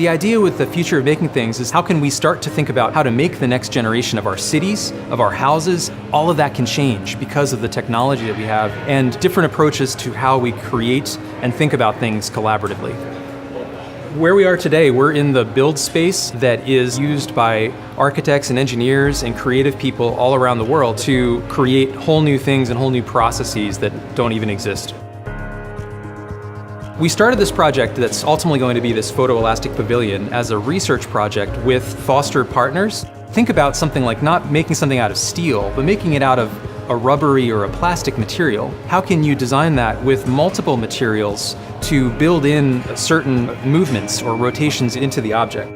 The idea with the future of making things is how can we start to think about how to make the next generation of our cities, of our houses. All of that can change because of the technology that we have and different approaches to how we create and think about things collaboratively. Where we are today, we're in the build space that is used by architects and engineers and creative people all around the world to create whole new things and whole new processes that don't even exist. We started this project that's ultimately going to be this photoelastic pavilion as a research project with Foster partners. Think about something like not making something out of steel, but making it out of a rubbery or a plastic material. How can you design that with multiple materials to build in certain movements or rotations into the object?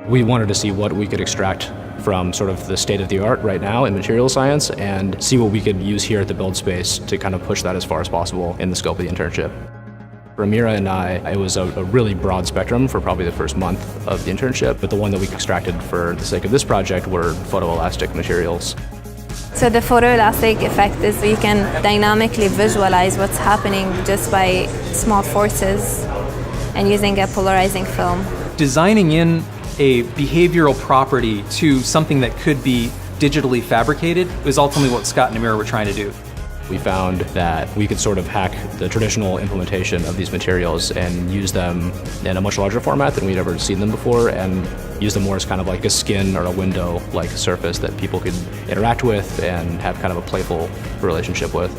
We wanted to see what we could extract from sort of the state of the art right now in material science and see what we could use here at the build space to kind of push that as far as possible in the scope of the internship. For Mira and I, it was a really broad spectrum for probably the first month of the internship, but the one that we extracted for the sake of this project were photoelastic materials. So the photoelastic effect is you can dynamically visualize what's happening just by small forces and using a polarizing film. Designing in a behavioral property to something that could be digitally fabricated is ultimately what Scott and Mira were trying to do. We found that we could sort of hack the traditional implementation of these materials and use them in a much larger format than we'd ever seen them before, and use them more as kind of like a skin or a window-like surface that people could interact with and have kind of a playful relationship with.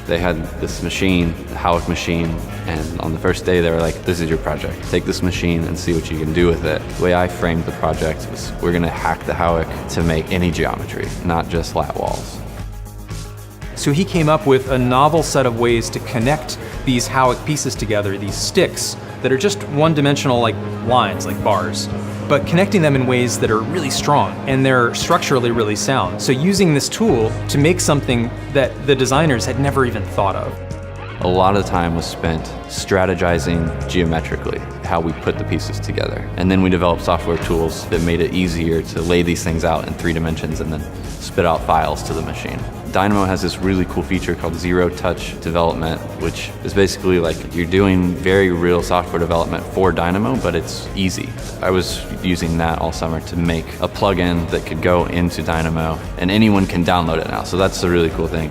They had this machine, the Howick machine, and on the first day they were like, this is your project. Take this machine and see what you can do with it. The way I framed the project was we're going to hack the Howick to make any geometry, not just flat walls. So he came up with a novel set of ways to connect these Howick pieces together, these sticks that are just one-dimensional like lines, like bars, but connecting them in ways that are really strong and they're structurally really sound. So using this tool to make something that the designers had never even thought of. A lot of time was spent strategizing geometrically how we put the pieces together. And then we developed software tools that made it easier to lay these things out in 3 dimensions and then spit out files to the machine. Dynamo has this really cool feature called zero-touch development, which is basically like you're doing very real software development for Dynamo, but it's easy. I was using that all summer to make a plugin that could go into Dynamo, and anyone can download it now, so that's a really cool thing.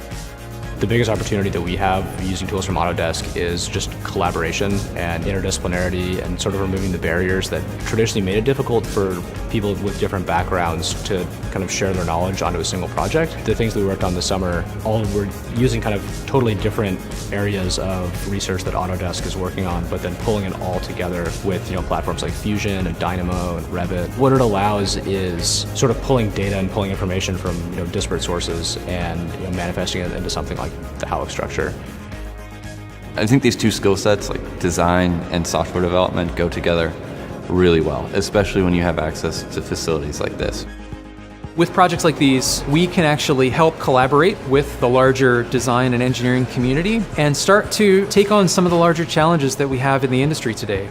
The biggest opportunity that we have using tools from Autodesk is just collaboration and interdisciplinarity and sort of removing the barriers that traditionally made it difficult for people with different backgrounds to kind of share their knowledge onto a single project. The things that we worked on this summer, all were using kind of totally different areas of research that Autodesk is working on, but then pulling it all together with platforms like Fusion and Dynamo and Revit. What it allows is sort of pulling data and pulling information from disparate sources and manifesting it into something like the Howick structure. I think these two skill sets, like design and software development, go together really well, especially when you have access to facilities like this. With projects like these, we can actually help collaborate with the larger design and engineering community and start to take on some of the larger challenges that we have in the industry today.